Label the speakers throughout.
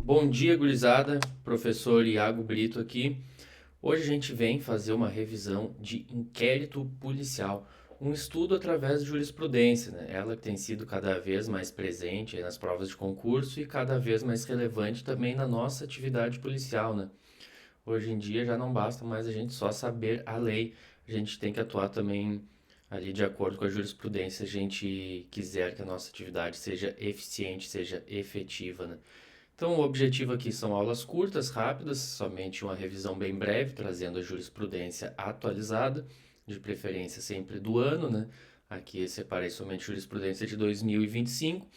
Speaker 1: Bom dia, gurizada. Professor Iago Brito aqui. Hoje a gente vem fazer uma revisão de inquérito policial, um estudo através de jurisprudência, né? Ela que tem sido cada vez mais presente aí nas provas de concurso e cada vez mais relevante também na nossa atividade policial, né? Hoje em dia já não basta mais a gente só saber a lei, a gente tem que atuar também ali de acordo com a jurisprudência, se a gente quiser que a nossa atividade seja eficiente, seja efetiva, né? Então, o objetivo aqui são aulas curtas, rápidas, somente uma revisão bem breve, trazendo a jurisprudência atualizada, de preferência sempre do ano, né? Aqui eu separei somente jurisprudência de 2025,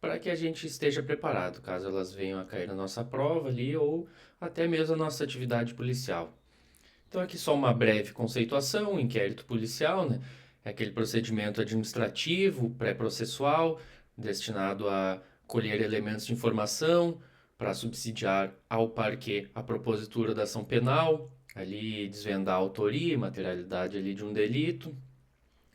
Speaker 1: para que a gente esteja preparado, caso elas venham a cair na nossa prova ali ou até mesmo a nossa atividade policial. Então, aqui só uma breve conceituação: o inquérito policial, né? É aquele procedimento administrativo, pré-processual, destinado a colher elementos de informação para subsidiar ao parquê a propositura da ação penal, ali desvendar a autoria e materialidade ali de um delito.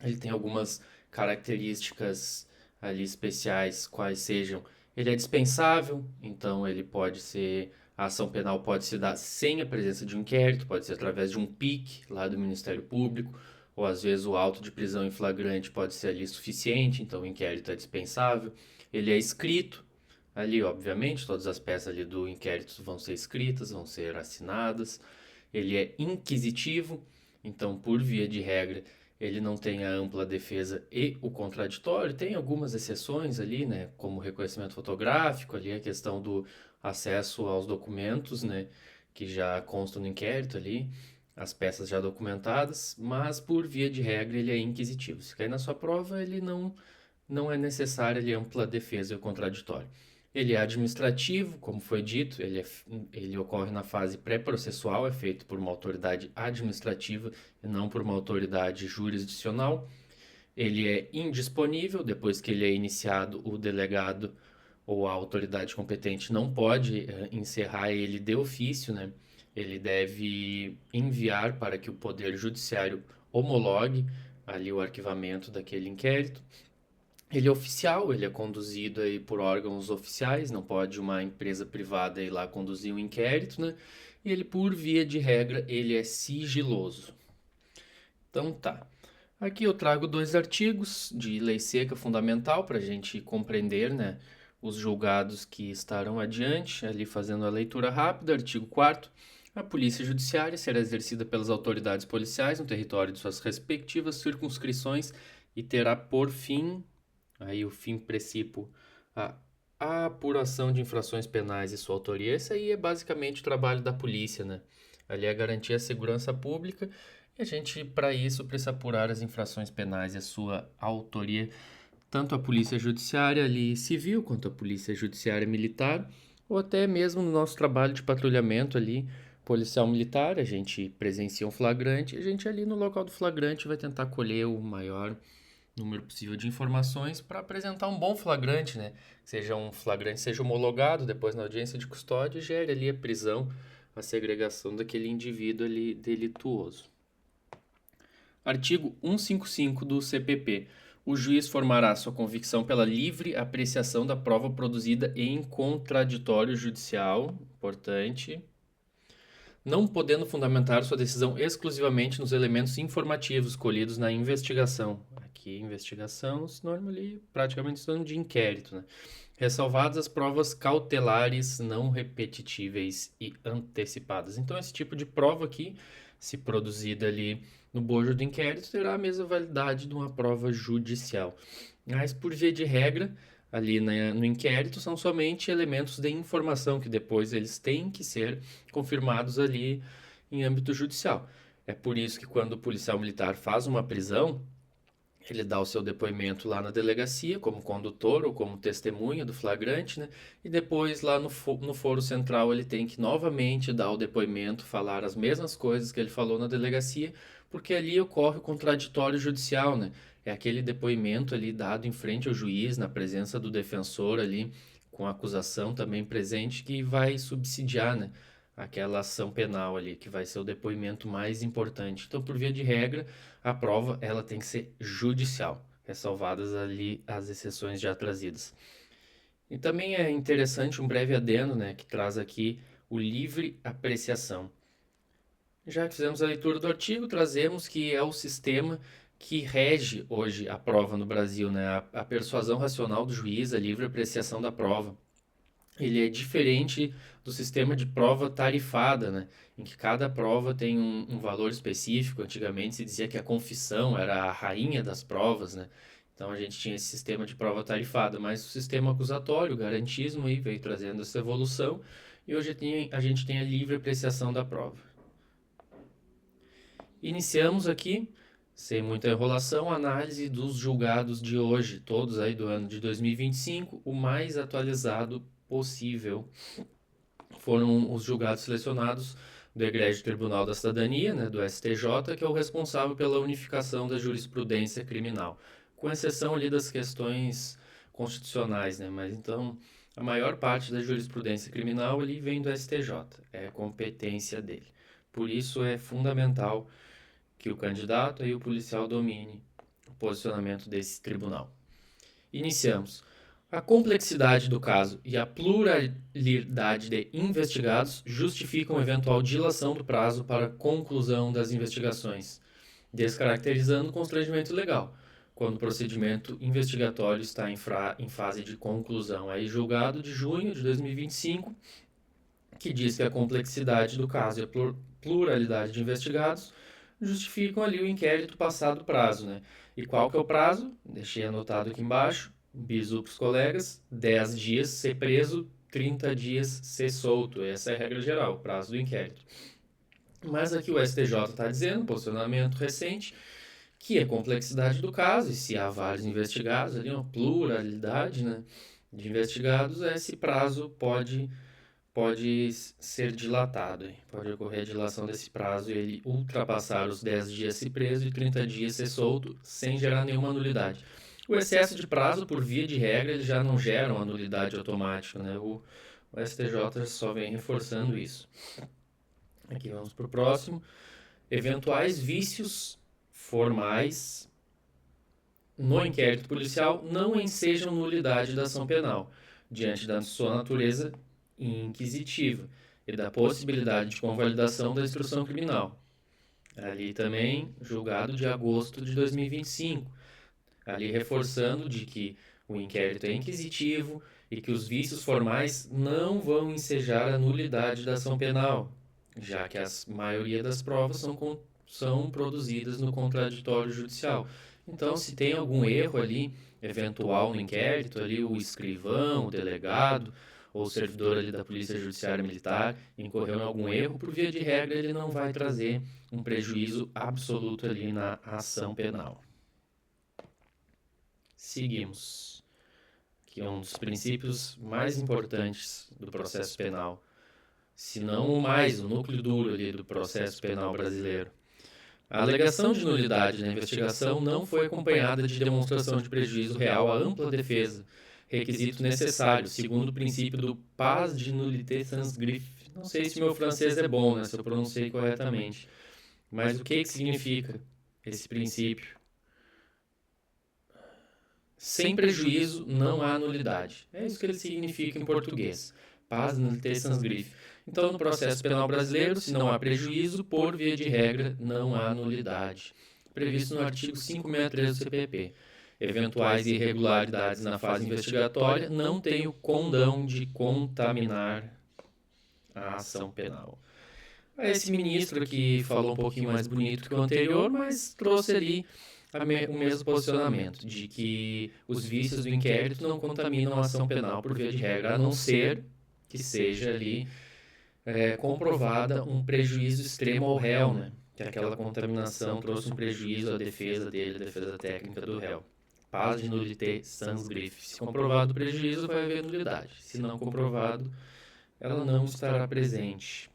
Speaker 1: Ele tem algumas características ali especiais, quais sejam: ele é dispensável, então ele pode ser, a ação penal pode se dar sem a presença de um inquérito, pode ser através de um PIC lá do Ministério Público, ou às vezes o auto de prisão em flagrante pode ser ali suficiente, então o inquérito é dispensável. Ele é escrito, ali obviamente todas as peças ali do inquérito vão ser escritas, vão ser assinadas. Ele é inquisitivo, então por via de regra ele não tem a ampla defesa e o contraditório. Tem algumas exceções ali, né, como reconhecimento fotográfico, ali a questão do acesso aos documentos, né, que já constam no inquérito ali, as peças já documentadas, mas por via de regra ele é inquisitivo. Se cair na sua prova, ele não é necessária ali ampla defesa e o contraditório. Ele é administrativo, como foi dito, ele ocorre na fase pré-processual, é feito por uma autoridade administrativa e não por uma autoridade jurisdicional. Ele é indisponível, depois que ele é iniciado, o delegado ou a autoridade competente não pode encerrar ele de ofício, né? Ele deve enviar para que o Poder Judiciário homologue ali o arquivamento daquele inquérito. Ele é oficial, ele é conduzido aí por órgãos oficiais, não pode uma empresa privada ir lá conduzir um inquérito, né? E ele, por via de regra, ele é sigiloso. Então tá. Aqui eu trago dois artigos de lei seca fundamental para a gente compreender, né, os julgados que estarão adiante, ali fazendo a leitura rápida. Artigo 4º. A polícia judiciária será exercida pelas autoridades policiais no território de suas respectivas circunscrições e terá por fim, aí o fim princípio, a apuração de infrações penais e sua autoria. Esse aí é basicamente o trabalho da polícia, né? Ali é garantir a segurança pública e a gente, para isso, precisa apurar as infrações penais e a sua autoria, tanto a polícia judiciária ali civil, quanto a polícia judiciária militar, ou até mesmo no nosso trabalho de patrulhamento ali, policial militar, a gente presencia um flagrante, e a gente ali no local do flagrante vai tentar colher o maior número possível de informações para apresentar um bom flagrante, né? Seja um flagrante, seja homologado depois na audiência de custódia e gere ali a prisão, a segregação daquele indivíduo ali delituoso. Artigo 155 do CPP. O juiz formará sua convicção pela livre apreciação da prova produzida em contraditório judicial, importante, não podendo fundamentar sua decisão exclusivamente nos elementos informativos colhidos na investigação. Aqui, investigação, sinônimo ali, praticamente sinônimo de inquérito, né? Ressalvadas as provas cautelares não repetitíveis e antecipadas. Então, esse tipo de prova aqui, se produzida ali no bojo do inquérito, terá a mesma validade de uma prova judicial. Mas, por via de regra, ali no inquérito são somente elementos de informação que depois eles têm que ser confirmados ali em âmbito judicial. É por isso que quando o policial militar faz uma prisão, ele dá o seu depoimento lá na delegacia, como condutor ou como testemunha do flagrante, né? E depois lá no foro central ele tem que novamente dar o depoimento, falar as mesmas coisas que ele falou na delegacia, porque ali ocorre o contraditório judicial, né? É aquele depoimento ali dado em frente ao juiz, na presença do defensor ali, com a acusação também presente, que vai subsidiar, né, aquela ação penal ali, que vai ser o depoimento mais importante. Então, por via de regra, a prova ela tem que ser judicial, ressalvadas ali as exceções já trazidas. E também é interessante um breve adendo, né, que traz aqui o livre apreciação. Já que fizemos a leitura do artigo, trazemos que é o sistema que rege hoje a prova no Brasil, né? A persuasão racional do juiz, a livre apreciação da prova. Ele é diferente do sistema de prova tarifada, né? Em que cada prova tem um valor específico. Antigamente se dizia que a confissão era a rainha das provas, né? Então a gente tinha esse sistema de prova tarifada, mas o sistema acusatório, o garantismo, aí veio trazendo essa evolução e hoje a gente tem a livre apreciação da prova. Iniciamos aqui, sem muita enrolação, a análise dos julgados de hoje, todos aí do ano de 2025, o mais atualizado possível. Foram os julgados selecionados do Egrégio Tribunal da Cidadania, né, do STJ, que é o responsável pela unificação da jurisprudência criminal, com exceção ali das questões constitucionais, né, mas então a maior parte da jurisprudência criminal ali vem do STJ, é competência dele. Por isso é fundamental que o candidato e o policial domine o posicionamento desse tribunal. Iniciamos. A complexidade do caso e a pluralidade de investigados justificam eventual dilação do prazo para a conclusão das investigações, descaracterizando o constrangimento legal, quando o procedimento investigatório está em fase de conclusão. Aí, julgado de junho de 2025, que diz que a complexidade do caso e a pluralidade de investigados justificam ali o inquérito passado o prazo, né? E qual que é o prazo? Deixei anotado aqui embaixo, bizu para os colegas, 10 dias ser preso, 30 dias ser solto. Essa é a regra geral, o prazo do inquérito. Mas aqui o STJ está dizendo, posicionamento recente, que a complexidade do caso, e se há vários investigados, ali uma pluralidade, né, de investigados, esse prazo pode ser dilatado. Pode ocorrer a dilação desse prazo e ele ultrapassar os 10 dias se preso e 30 dias ser solto, sem gerar nenhuma nulidade. O excesso de prazo, por via de regra, ele já não gera uma nulidade automática, né? O STJ só vem reforçando isso. Aqui vamos para o próximo. Eventuais vícios formais no inquérito policial não ensejam nulidade da ação penal, diante da sua natureza inquisitiva e da possibilidade de convalidação da instrução criminal. Ali também, julgado de agosto de 2025, ali reforçando de que o inquérito é inquisitivo e que os vícios formais não vão ensejar a nulidade da ação penal, já que a maioria das provas são produzidas no contraditório judicial. Então, se tem algum erro ali, eventual no inquérito, ali o escrivão, o delegado, ou o servidor ali da Polícia Judiciária Militar incorreu em algum erro, por via de regra ele não vai trazer um prejuízo absoluto ali na ação penal. Seguimos. Que é um dos princípios mais importantes do processo penal, se não o mais, o núcleo duro ali do processo penal brasileiro. A alegação de nulidade na investigação não foi acompanhada de demonstração de prejuízo real à ampla defesa, requisito necessário, segundo o princípio do pas de nullité sans griffe. Não sei se meu francês é bom, né, se eu pronunciei corretamente, mas o que significa esse princípio? Sem prejuízo não há nulidade. É isso que ele significa em português. Pas de nullité sans griffe. Então, no processo penal brasileiro, se não há prejuízo, por via de regra, não há nulidade. Previsto no artigo 563 do CPP. Eventuais irregularidades na fase investigatória não têm o condão de contaminar a ação penal. Esse ministro aqui falou um pouquinho mais bonito que o anterior, mas trouxe ali o mesmo posicionamento, de que os vícios do inquérito não contaminam a ação penal por via de regra, a não ser que seja ali comprovada um prejuízo extremo ao réu, né? Que aquela contaminação trouxe um prejuízo à defesa dele, à defesa técnica do réu. Pas de nullité sans griffe. Se comprovado o prejuízo, vai haver nulidade. Se não comprovado, ela não estará presente.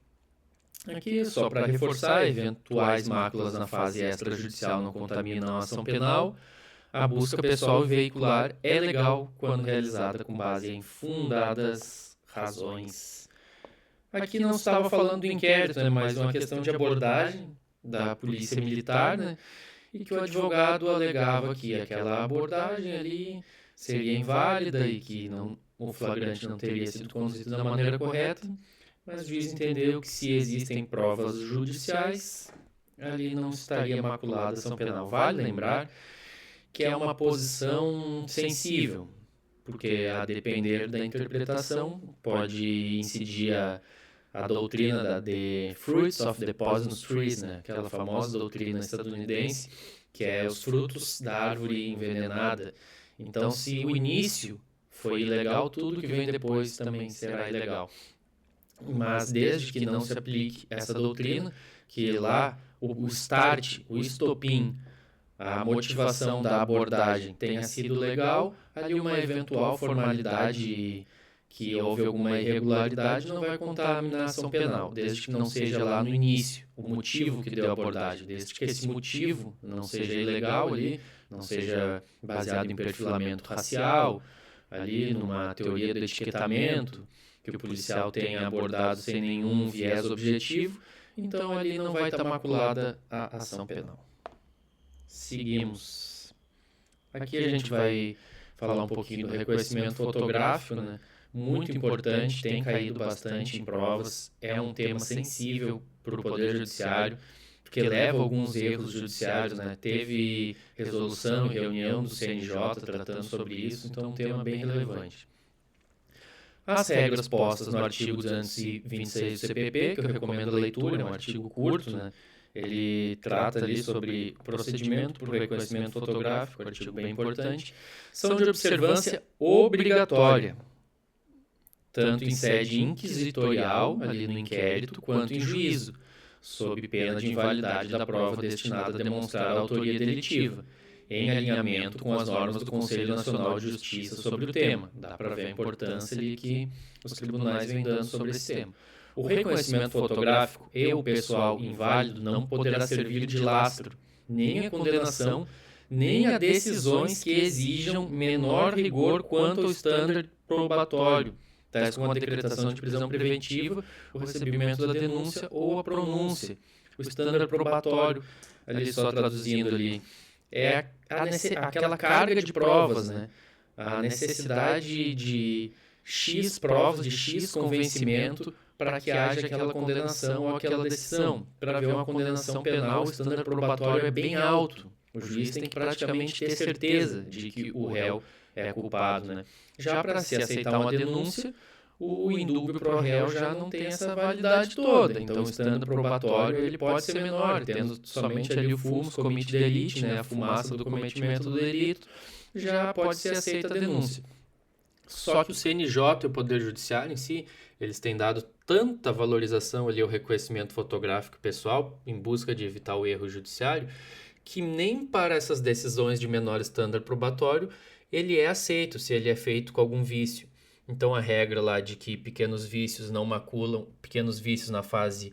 Speaker 1: Aqui, só para reforçar, eventuais máculas na fase extrajudicial não contaminam a ação penal. A busca pessoal e veicular é legal quando realizada com base em fundadas razões. Aqui não estava falando do inquérito, né, mas uma questão de abordagem da polícia militar, né, e que o advogado alegava que aquela abordagem ali seria inválida e que não o flagrante não teria sido conduzido da maneira correta, mas o juiz entendeu que se existem provas judiciais, ali não estaria maculada a ação penal. Vale lembrar que é uma posição sensível, porque a depender da interpretação pode incidir a doutrina da The Fruits of the Poisonous Trees, né? Aquela famosa doutrina estadunidense, que é os frutos da árvore envenenada. Então, se o início foi ilegal, tudo que vem depois também será ilegal. Mas desde que não se aplique essa doutrina, que lá o start, o estopim, a motivação da abordagem tenha sido legal, ali uma eventual formalidade que houve alguma irregularidade não vai contaminar a ação penal, desde que não seja lá no início o motivo que deu a abordagem, desde que esse motivo não seja ilegal ali, não seja baseado em perfilamento racial, ali numa teoria do etiquetamento, que o policial tenha abordado sem nenhum viés objetivo, então ali não vai estar maculada a ação penal. Seguimos. Aqui a gente vai falar um pouquinho do reconhecimento fotográfico, né? Muito importante, tem caído bastante em provas, é um tema sensível para o Poder Judiciário, porque leva alguns erros judiciários, né? Teve resolução e reunião do CNJ tratando sobre isso, então é um tema bem relevante. As regras postas no artigo 226 do CPP, que eu recomendo a leitura, é um artigo curto, né? Ele trata ali sobre procedimento para o reconhecimento fotográfico, um artigo bem importante, são de observância obrigatória, tanto em sede inquisitorial, ali no inquérito, quanto em juízo, sob pena de invalidade da prova destinada a demonstrar a autoria delitiva, em alinhamento com as normas do Conselho Nacional de Justiça sobre o tema. Dá para ver a importância ali que os tribunais vêm dando sobre esse tema. O reconhecimento fotográfico e o pessoal inválido não poderá servir de lastro, nem a condenação, nem a decisões que exijam menor rigor quanto ao estándar probatório, tais como a decretação de prisão preventiva, o recebimento da denúncia ou a pronúncia. O estándar probatório, ali só traduzindo ali, é aquela carga de provas, né? A necessidade de X provas, de X convencimento para que haja aquela condenação ou aquela decisão. Para ver uma condenação penal, o estándar probatório é bem alto. O juiz tem que praticamente ter certeza de que o réu é culpado, né? Já para se aceitar uma denúncia, o indúbio pro réu já não tem essa validade toda. Então, o estándar probatório ele pode ser menor, tendo somente ali o fumus comit delite, né, a fumaça do cometimento do delito, já pode ser aceita a denúncia. Só que o CNJ e o Poder Judiciário em si, eles têm dado tanta valorização ali ao reconhecimento fotográfico pessoal, em busca de evitar o erro judiciário, que nem para essas decisões de menor estándar probatório ele é aceito se ele é feito com algum vício. Então a regra lá de que pequenos vícios não maculam, pequenos vícios na fase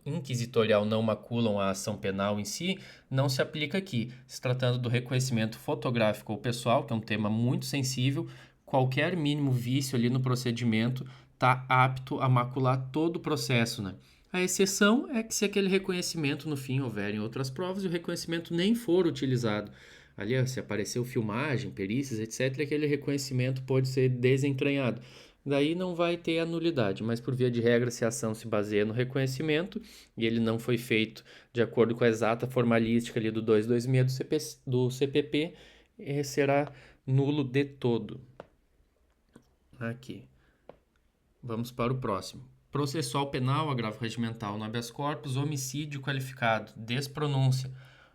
Speaker 1: inquisitorial não maculam a ação penal em si, não se aplica aqui. Se tratando do reconhecimento fotográfico ou pessoal, que é um tema muito sensível, qualquer mínimo vício ali no procedimento está apto a macular todo o processo, né? A exceção é que se aquele reconhecimento no fim houverem outras provas e o reconhecimento nem for utilizado. Ali, se apareceu filmagem, perícias, etc., aquele reconhecimento pode ser desentranhado. Daí não vai ter a nulidade, mas por via de regra, se a ação se baseia no reconhecimento e ele não foi feito de acordo com a exata formalística ali do 226 do CPP, será nulo de todo. Aqui. Vamos para o próximo. Processual penal, agravo regimental no habeas corpus, homicídio qualificado, despronúncia,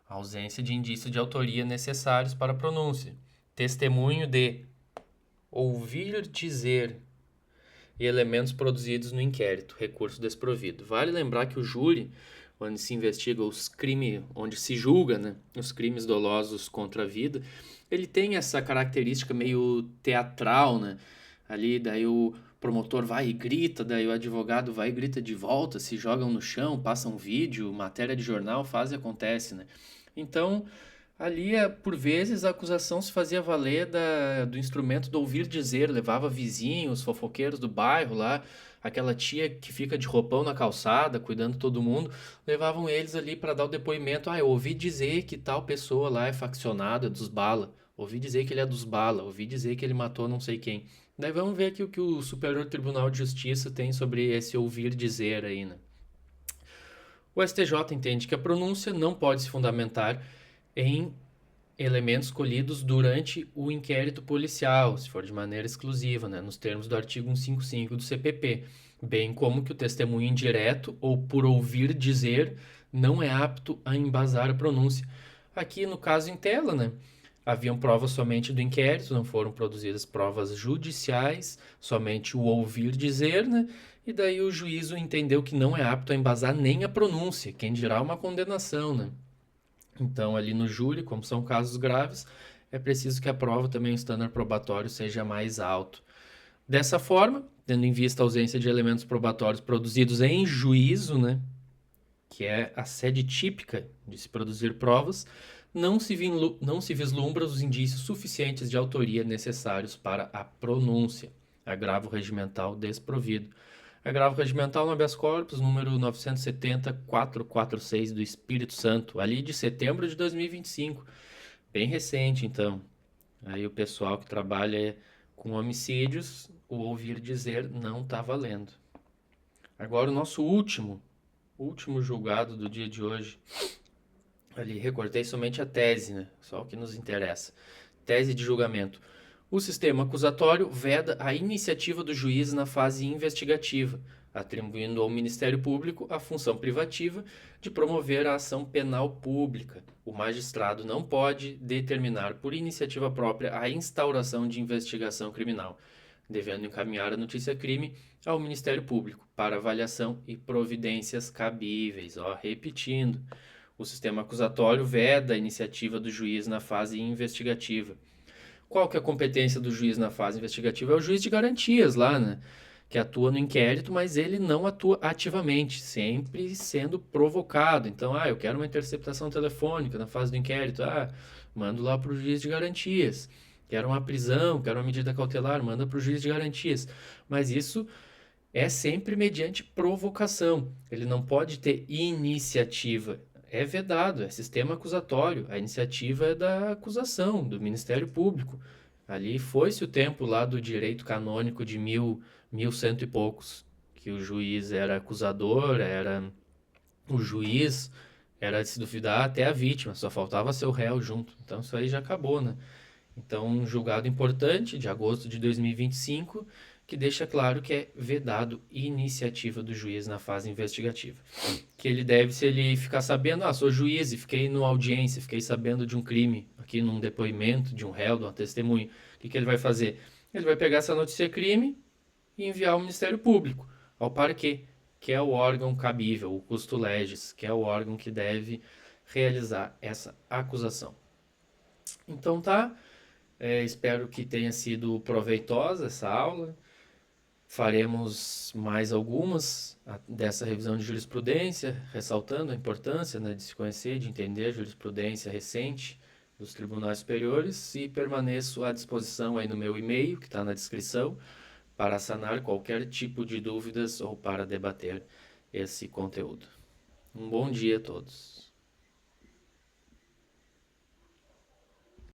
Speaker 1: ausência de indício de autoria necessários para a pronúncia, testemunho de ouvir dizer e elementos produzidos no inquérito, recurso desprovido. Vale lembrar que o júri, onde se investiga os crimes, onde se julga, né, os crimes dolosos contra a vida, ele tem essa característica meio teatral, né? Ali, daí o promotor vai e grita, daí o advogado vai e grita de volta, se jogam no chão, passam vídeo, matéria de jornal, faz e acontece, né? Então, ali, por vezes, a acusação se fazia valer do instrumento do ouvir dizer, levava vizinhos, fofoqueiros do bairro lá, aquela tia que fica de roupão na calçada, cuidando de todo mundo, levavam eles ali para dar o depoimento. Eu ouvi dizer que tal pessoa lá é faccionado, é dos bala, ouvi dizer que ele é dos bala, ouvi dizer que ele matou não sei quem. Daí vamos ver aqui o que o Superior Tribunal de Justiça tem sobre esse ouvir dizer aí, né? O STJ entende que a pronúncia não pode se fundamentar em elementos colhidos durante o inquérito policial, se for de maneira exclusiva, né, nos termos do artigo 155 do CPP, bem como que o testemunho indireto ou por ouvir dizer não é apto a embasar a pronúncia. Aqui no caso em tela, né, haviam provas somente do inquérito, não foram produzidas provas judiciais, somente o ouvir dizer, né? E daí o juízo entendeu que não é apto a embasar nem a pronúncia, quem dirá uma condenação, né? Então, ali no júri, como são casos graves, é preciso que a prova também, o standard probatório, seja mais alto. Dessa forma, tendo em vista a ausência de elementos probatórios produzidos em juízo, né, que é a sede típica de se produzir provas, não se vislumbra os indícios suficientes de autoria necessários para a pronúncia. Agravo regimental desprovido. Agravo regimental no habeas corpus, número 970.446 do Espírito Santo, ali de setembro de 2025. Bem recente, então. Aí o pessoal que trabalha com homicídios, o ouvir dizer não está valendo. Agora o nosso último julgado do dia de hoje. Ali recortei somente a tese, né? Só o que nos interessa. Tese de julgamento. O sistema acusatório veda a iniciativa do juiz na fase investigativa, atribuindo ao Ministério Público a função privativa de promover a ação penal pública. O magistrado não pode determinar por iniciativa própria a instauração de investigação criminal, devendo encaminhar a notícia-crime ao Ministério Público para avaliação e providências cabíveis. Ó, repetindo. O sistema acusatório veda a iniciativa do juiz na fase investigativa. Qual que é a competência do juiz na fase investigativa? É o juiz de garantias lá, né? Que atua no inquérito, mas ele não atua ativamente, sempre sendo provocado. Então, eu quero uma interceptação telefônica na fase do inquérito. Mando lá para o juiz de garantias. Quero uma prisão, quero uma medida cautelar, manda para o juiz de garantias. Mas isso é sempre mediante provocação. Ele não pode ter iniciativa. É vedado, é sistema acusatório. A iniciativa é da acusação, do Ministério Público. Ali foi-se o tempo lá do direito canônico de 1100 e poucos, que o juiz era acusador, era o juiz, era de se duvidar até a vítima, só faltava ser o réu junto. Então isso aí já acabou, né? Então, um julgado importante de agosto de 2025 que deixa claro que é vedado iniciativa do juiz na fase investigativa. Que ele deve, se ele ficar sabendo, sou juiz e fiquei numa audiência, fiquei sabendo de um crime, aqui num depoimento de um réu, de uma testemunha, o que ele vai fazer? Ele vai pegar essa notícia-crime e enviar ao Ministério Público, ao parquê, que é o órgão cabível, o custo legis, que é o órgão que deve realizar essa acusação. Então tá, espero que tenha sido proveitosa essa aula. Faremos mais algumas dessa revisão de jurisprudência, ressaltando a importância, né, de se conhecer, de entender a jurisprudência recente dos tribunais superiores, e permaneço à disposição aí no meu e-mail, que está na descrição, para sanar qualquer tipo de dúvidas ou para debater esse conteúdo. Um bom dia a todos.